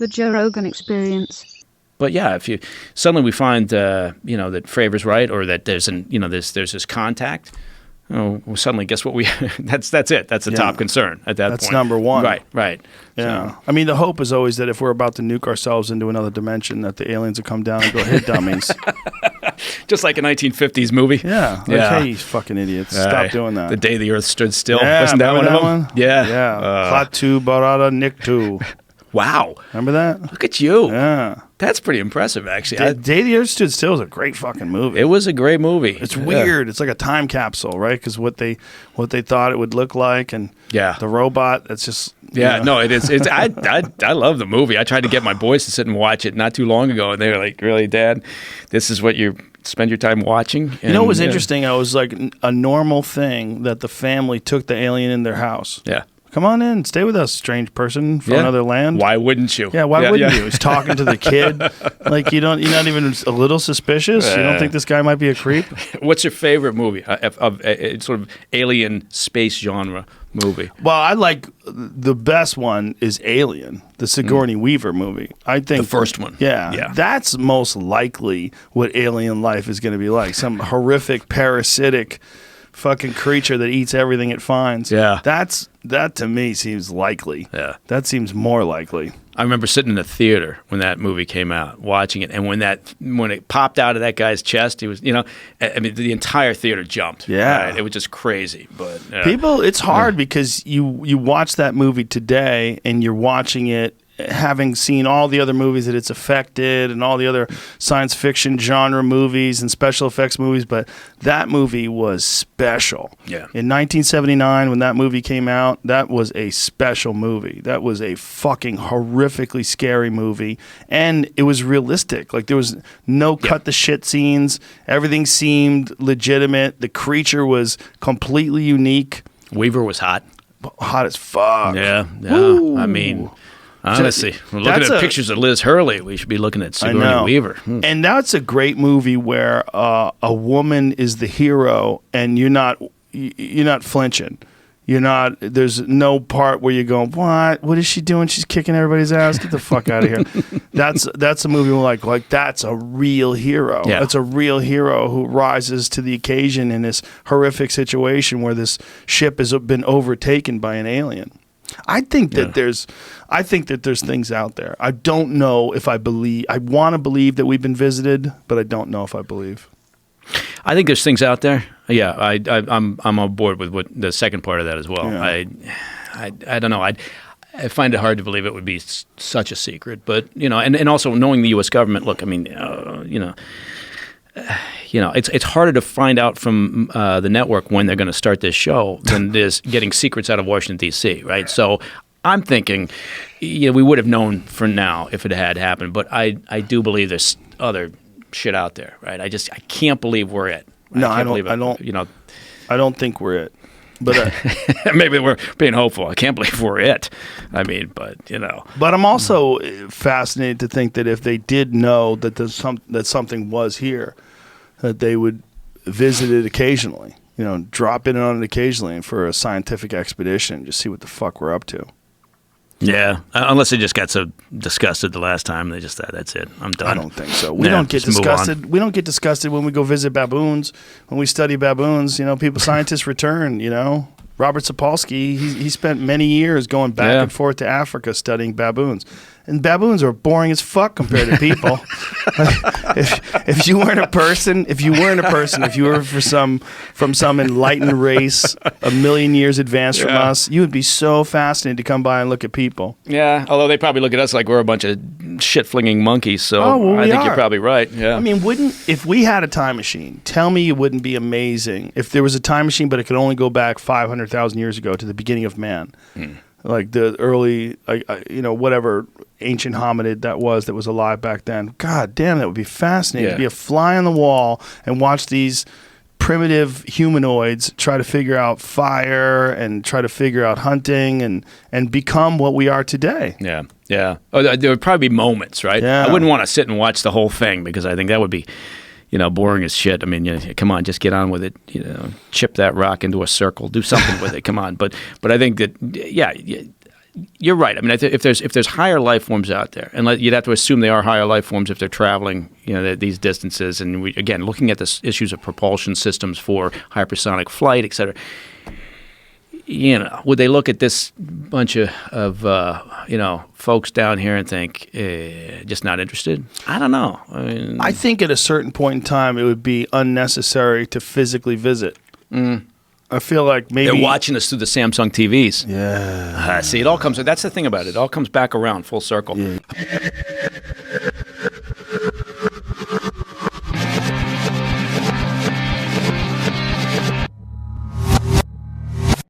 The Joe Rogan Experience. But yeah, if you suddenly we find that Fravors right, or that there's there's this contact. Oh, well, suddenly, guess what? That's it. That's the top concern at that point. That's number one. Right. Yeah. So. I mean, the hope is always that if we're about to nuke ourselves into another dimension, that the aliens will come down and go, "Hey, dummies!" Just like a 1950s movie. Yeah. Hey, you fucking idiots! Stop doing that. The Day the Earth Stood Still. Yeah, Wasn't that one of them? Yeah. Klaatu Barada Niktu. Wow. Remember that? Look at you. Yeah. That's pretty impressive, actually. Day the Earth Stood Still is a great fucking movie. It was a great movie. It's weird. It's like a time capsule, right? Because what they thought it would look like, and the robot. That's just No, it is. It's I love the movie. I tried to get my boys to sit and watch it not too long ago, and they were like, "Really, Dad? This is what you spend your time watching?" And, you know what was interesting? I was like a normal thing that the family took the alien in their house. Yeah. Come on in, stay with us, strange person from another land. Why wouldn't you? Yeah, why wouldn't you? He's talking to the kid. Like you're not even a little suspicious. You don't think this guy might be a creep? What's your favorite movie of sort of alien space genre movie? Well, I like the best one is Alien, the Sigourney Weaver movie. I think the first one. Yeah, that's most likely what alien life is going to be like. Some horrific parasitic fucking creature that eats everything it finds. Yeah. That to me seems likely. Yeah. That seems more likely. I remember sitting in the theater when that movie came out, watching it, and when it popped out of that guy's chest, he was, I mean, the entire theater jumped. Yeah. Right? It was just crazy. But people, it's hard because you watch that movie today and you're watching it having seen all the other movies that it's affected and all the other science fiction genre movies and special effects movies, but that movie was special. Yeah. In 1979, when that movie came out, that was a special movie. That was a fucking horrifically scary movie, and it was realistic. Like there was no cut the shit scenes. Everything seemed legitimate. The creature was completely unique. Weaver was hot. Hot as fuck. Yeah. Woo. I mean, honestly, we're looking at pictures of Liz Hurley. We should be looking at Sigourney Weaver. And that's a great movie where a woman is the hero, and you're not flinching. There's no part where you're going, what is she doing? She's kicking everybody's ass. Get the fuck out of here. That's a movie where like that's a real hero. Yeah. That's a real hero who rises to the occasion in this horrific situation where this ship has been overtaken by an alien. I think that there's things out there. I don't know if I believe. I want to believe that we've been visited, but I don't know if I believe. I think there's things out there. Yeah, I'm on board with what the second part of that as well. Yeah. I don't know. I find it hard to believe it would be such a secret, but and also knowing the U.S. government. Look, I mean, it's harder to find out from the network when they're going to start this show than it is getting secrets out of Washington, D.C., right? So I'm thinking we would have known for now if it had happened, but I do believe there's other shit out there, right? I can't believe we're it. No, I don't think we're it. But maybe we're being hopeful. I can't believe we're it. I mean, but But I'm also fascinated to think that if they did know that that something was here, that they would visit it occasionally. Drop in on it occasionally for a scientific expedition, just see what the fuck we're up to. Yeah, unless they just got so disgusted the last time, they just thought, that's it, I'm done. I don't think so. We don't get disgusted. We don't get disgusted when we go visit baboons. When we study baboons, scientists return. Robert Sapolsky, he spent many years going back and forth to Africa studying baboons. And baboons are boring as fuck compared to people. if you weren't a person, if you were from some enlightened race, a million years advanced from us, you would be so fascinated to come by and look at people. Yeah, although they probably look at us like we're a bunch of shit-flinging monkeys, so I think you're probably right. Yeah. I mean, if we had a time machine, tell me it wouldn't be amazing if there was a time machine, but it could only go back 500,000 years ago to the beginning of man. Like the early, whatever ancient hominid that was alive back then. God damn, that would be fascinating. To be a fly on the wall and watch these primitive humanoids try to figure out fire and try to figure out hunting and become what we are today. Yeah, yeah. Oh, there would probably be moments, right? Yeah. I wouldn't want to sit and watch the whole thing because I think that would be, boring as shit. I mean, come on, just get on with it. Chip that rock into a circle, do something with it. Come on, but I think that you're right. I mean, if there's higher life forms out there, and you'd have to assume they are higher life forms if they're traveling, these distances. And again, looking at the issues of propulsion systems for hypersonic flight, et cetera. Would they look at this bunch of folks down here and think, just not interested? I don't know. I think at a certain point in time, it would be unnecessary to physically visit. I feel like maybe they're watching us through the Samsung TVs. Yeah. See, it all comes. That's the thing about it. It all comes back around full circle. Yeah.